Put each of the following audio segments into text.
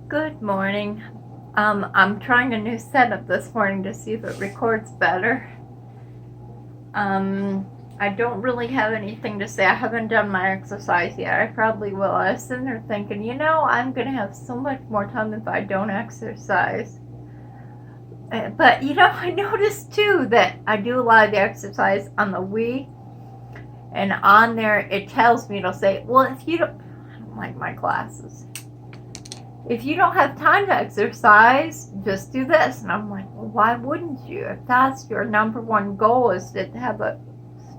Good morning. I'm trying a new setup this morning to see if it records better. I don't really have anything to say. I haven't done my exercise yet. I probably will. I was sitting there thinking, I'm going to have so much more time if I don't exercise. But, I noticed too that I do a lot of the exercise on the Wii. And on there, it tells me, it'll say, well, if you don't, I don't like my glasses. If you don't have time to exercise, just do this. And I'm like, well, why wouldn't you? If that's your number one goal is to have a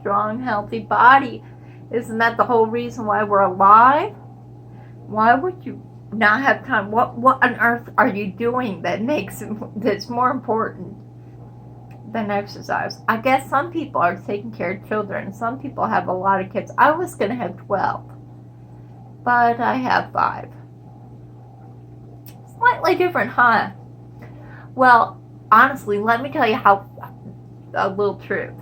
strong, healthy body, isn't that the whole reason why we're alive? Why would you not have time? What on earth are you doing that's more important than exercise? I guess some people are taking care of children. Some people have a lot of kids. I was going to have 12, but I have 5. Slightly different, huh? Well, honestly, let me tell you a little truth.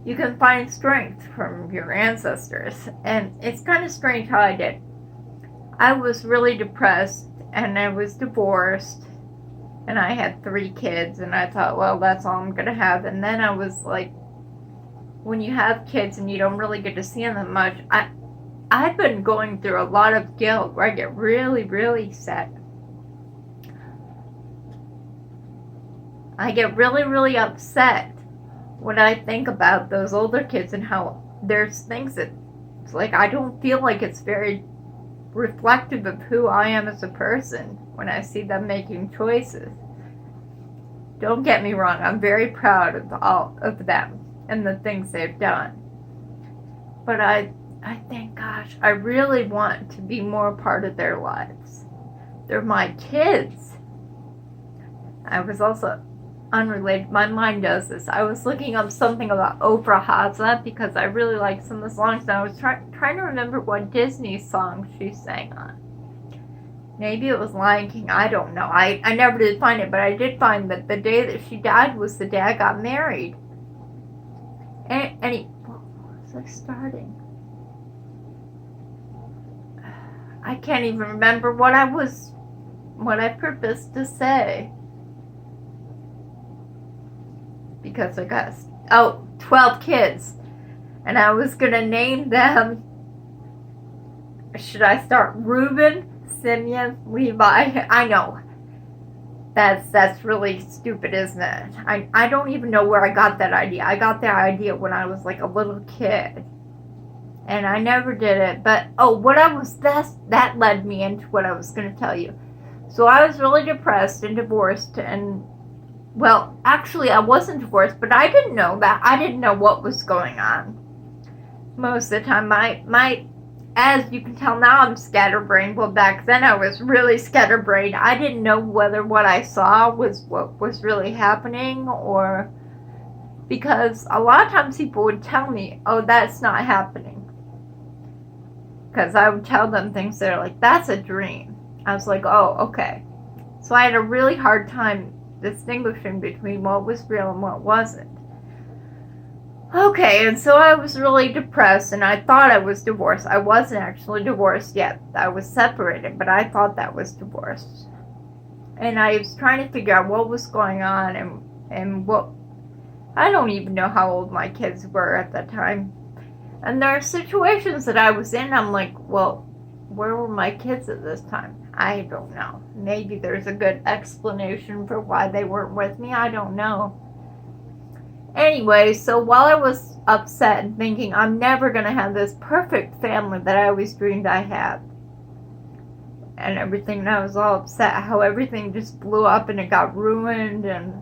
You can find strength from your ancestors, and it's kind of strange how I did. I was really depressed, and I was divorced, and I had 3 kids, and I thought, well, that's all I'm gonna have. And then I was like, when you have kids and you don't really get to see them much, I've been going through a lot of guilt where I get really, really sad. I get really, really upset when I think about those older kids and how there's things that it's like I don't feel like it's very reflective of who I am as a person when I see them making choices. Don't get me wrong, I'm very proud of all of them and the things they've done. But I think, gosh, I really want to be more a part of their lives. They're my kids. I was also unrelated. My mind does this. I was looking up something about Oprah Haza because I really like some of the songs, and I was trying to remember what Disney song she sang on. Maybe it was Lion King. I don't know. I never did find it, but I did find that the day that she died was the day I got married. And what was I starting? I can't even remember what I purposed to say. Because I got 12 kids, and I was gonna name them. Should I start Reuben, Simeon, Levi? I know that's really stupid, isn't it? I don't even know where I got that idea. I got that idea when I was like a little kid, and I never did it. But that led me into what I was gonna tell you. So I was really depressed and divorced, and well, actually, I wasn't divorced, but I didn't know that. I didn't know what was going on. Most of the time, as you can tell now, I'm scatterbrained. Well, back then I was really scatterbrained. I didn't know whether what I saw was what was really happening, or because a lot of times people would tell me, "Oh, that's not happening," because I would tell them things that are like, "That's a dream." I was like, "Oh, okay." So I had a really hard time distinguishing between what was real and what wasn't. Okay, and so I was really depressed, and I thought I was divorced. I wasn't actually divorced yet. I was separated, but I thought that was divorced. And I was trying to figure out what was going on, and what, I don't even know how old my kids were at that time. And there are situations that I was in, I'm like, well, where were my kids at this time? I don't know. Maybe there's a good explanation for why they weren't with me. I don't know. Anyway, so while I was upset and thinking I'm never going to have this perfect family that I always dreamed I had, and everything, and I was all upset how everything just blew up and it got ruined, and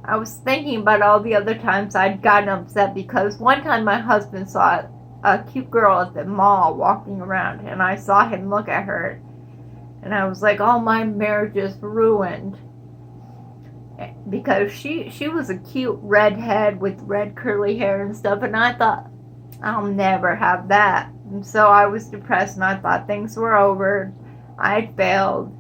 I was thinking about all the other times I'd gotten upset because one time my husband saw a cute girl at the mall walking around, and I saw him look at her, and I was like, oh, my marriage is ruined. Because she was a cute redhead with red curly hair and stuff, and I thought, I'll never have that. And so I was depressed, and I thought things were over. I had failed.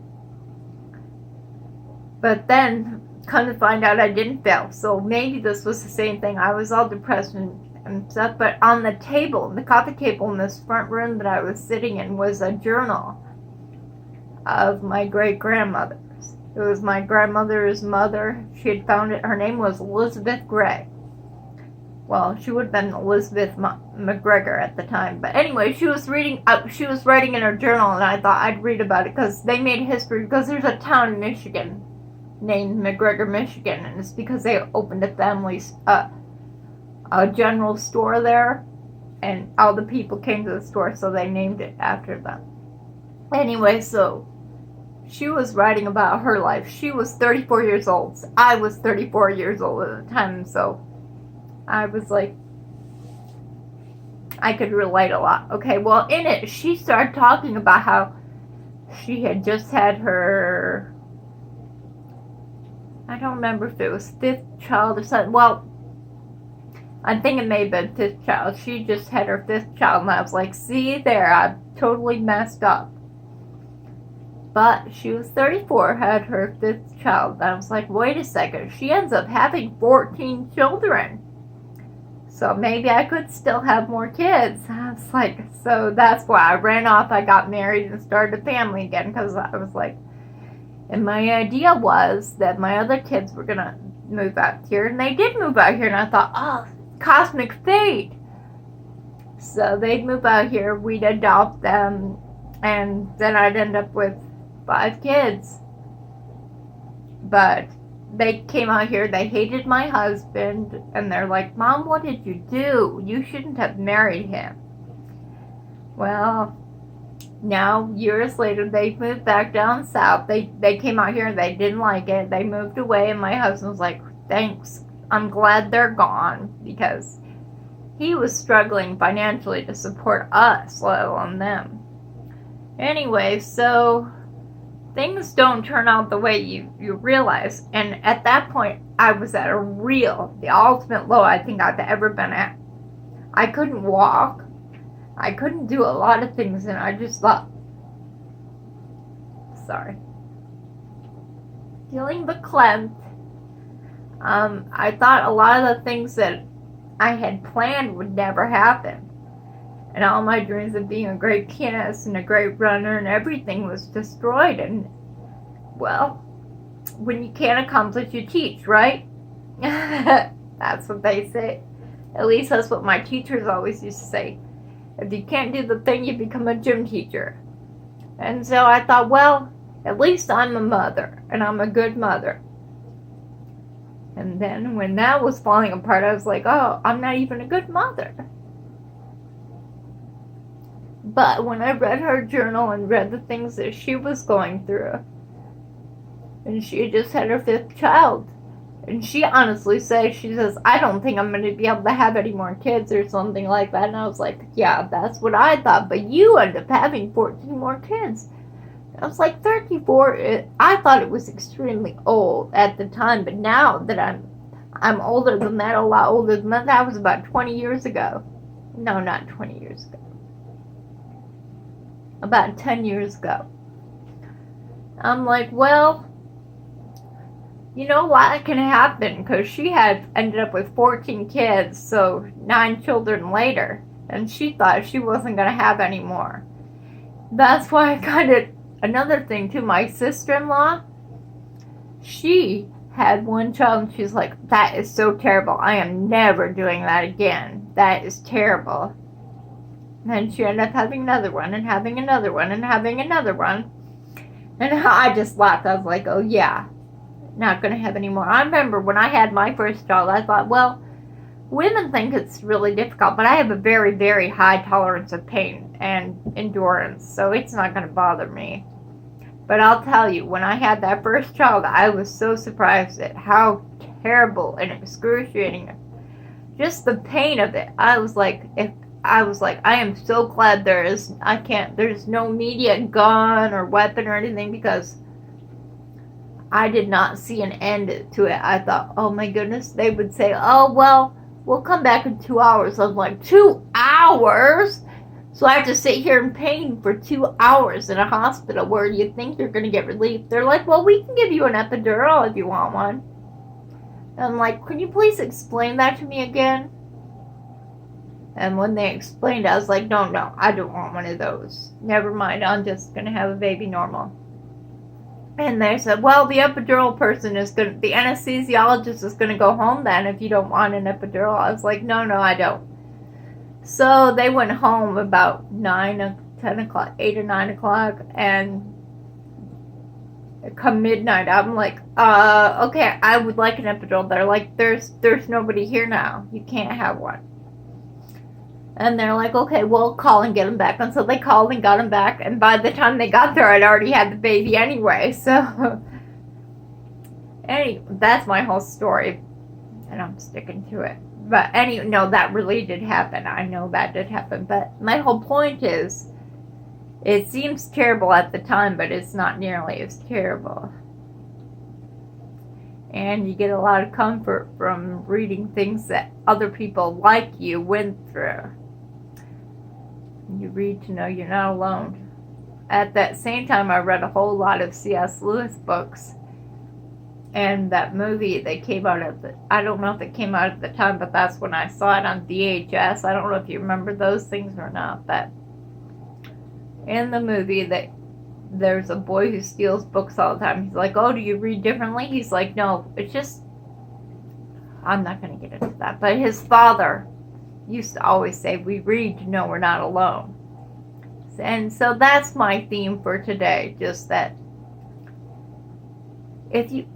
But then, come to find out I didn't fail. So maybe this was the same thing. I was all depressed and stuff, but on the table, the coffee table in this front room that I was sitting in was a journal. of my great-grandmother's. It was my grandmother's mother. She had found it. Her name was Elizabeth Gray. Well, she would have been Elizabeth McGregor at the time. But anyway, she was writing in her journal, and I thought I'd read about it because they made history. Because there's a town in Michigan named McGregor, Michigan, and it's because they opened a general store there, and all the people came to the store, so they named it after them. Anyway, so she was writing about her life. She was 34 years old. I was 34 years old at the time, so I was like, I could relate a lot. Okay, well, in it, she started talking about how she had just had her, I don't remember if it was 5th child or something. Well, I think it may have been 5th child. She just had her 5th child, and I was like, see there, I totally messed up. But she was 34, had her 5th child. And I was like, wait a second, she ends up having 14 children. So maybe I could still have more kids. I was like, so that's why I ran off. I got married and started a family again, because I was like, and my idea was that my other kids were going to move out here. And they did move out here, and I thought, oh, cosmic fate. So they'd move out here, we'd adopt them, and then I'd end up with 5 kids. But they came out here, they hated my husband, and they're like, Mom, what did you do? You shouldn't have married him. Well, now, years later, they moved back down south. They came out here, they didn't like it. They moved away, and my husband was like, thanks, I'm glad they're gone, because he was struggling financially to support us, let alone them. Anyway, so things don't turn out the way you realize. And at that point, I was at the ultimate low I think I've ever been at. I couldn't walk. I couldn't do a lot of things, and I just thought, feeling verklempt. I thought a lot of the things that I had planned would never happen. And all my dreams of being a great pianist and a great runner and everything was destroyed. And, well, when you can't accomplish, you teach, right? That's what they say. At least that's what my teachers always used to say. If you can't do the thing, you become a gym teacher. And so I thought, well, at least I'm a mother, and I'm a good mother. And then when that was falling apart, I was like, oh, I'm not even a good mother. But when I read her journal and read the things that she was going through, and she had just had her 5th child, and she honestly says, she says, I don't think I'm going to be able to have any more kids or something like that. And I was like, yeah, that's what I thought, but you end up having 14 more kids. I was like, 34, I thought it was extremely old at the time, but now that I'm older than that, a lot older than that, that was about 20 years ago. No, not 20 years ago. About 10 years ago. I'm like, well, you know, a lot can happen, because she had ended up with 14 kids, so 9 children later, and she thought she wasn't going to have any more. That's why I kind of, another thing too, my sister-in-law, she had 1 child, and she's like, that is so terrible. I am never doing that again. That is terrible. And then she ended up having another one, and having another one, and having another one. And I just laughed. I was like, oh yeah, not going to have any more. I remember when I had my first child, I thought, well, women think it's really difficult, but I have a very, very high tolerance of pain and endurance, so it's not going to bother me. But I'll tell you, when I had that first child, I was so surprised at how terrible and excruciating, just the pain of it. I was like, I am so glad there's no immediate gun or weapon or anything, because I did not see an end to it. I thought, oh my goodness, they would say, oh, well, we'll come back in 2 hours. I was like, 2 hours? So I have to sit here in pain for 2 hours in a hospital where you think you're going to get relief. They're like, well, we can give you an epidural if you want one. And I'm like, can you please explain that to me again? And when they explained it, I was like, no, I don't want one of those. Never mind, I'm just going to have a baby normal. And they said, well, the epidural person is going to, the anesthesiologist is going to go home then if you don't want an epidural. I was like, no, I don't. So they went home about 9 or 10 o'clock, 8 or 9 o'clock, and come midnight, I'm like, okay, I would like an epidural. They're like, there's nobody here now. You can't have one. And they're like, okay, we'll call and get him back. And so they called and got him back. And by the time they got there, I'd already had the baby anyway. So, anyway, that's my whole story. And I'm sticking to it. But anyway, no, that really did happen. I know that did happen. But my whole point is, it seems terrible at the time, but it's not nearly as terrible. And you get a lot of comfort from reading things that other people like you went through. You read to know you're not alone. At that same time, I read a whole lot of C.S. Lewis books. And that movie that came out at the, I don't know if it came out at the time, but that's when I saw it on VHS. I don't know if you remember those things or not, but in the movie that there's a boy who steals books all the time. He's like, oh, do you read differently? He's like, no, it's just, I'm not going to get into that. But his father used to always say, we read to know we're not alone. And so that's my theme for today. Just that if you,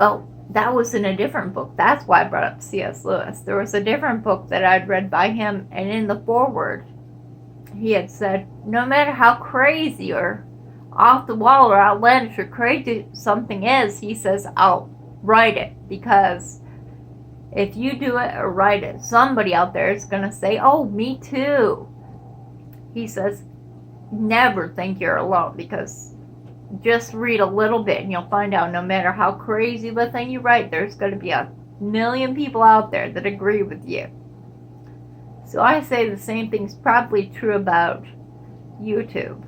that was in a different book. That's why I brought up C.S. Lewis. There was a different book that I'd read by him, and in the foreword, he had said, no matter how crazy or off the wall or outlandish or crazy something is, he says, I'll write it, because if you do it or write it, somebody out there is going to say, oh, me too. He says, never think you're alone, because just read a little bit and you'll find out no matter how crazy the thing you write, there's going to be a million people out there that agree with you. So I say the same thing's probably true about YouTube.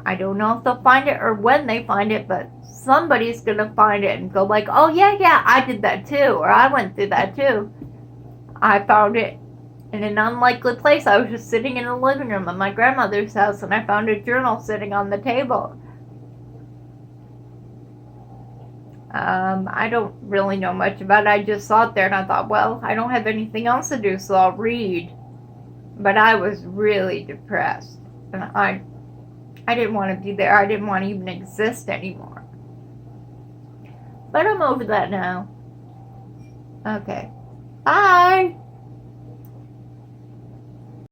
I don't know if they'll find it or when they find it, but somebody's going to find it and go like, oh, yeah, I did that too, or I went through that too. I found it in an unlikely place. I was just sitting in the living room of my grandmother's house, and I found a journal sitting on the table. I don't really know much about it. I just saw it there and I thought, well, I don't have anything else to do, so I'll read. But I was really depressed. And I didn't want to be there. I didn't want to even exist anymore. But I'm over that now. Okay. Bye.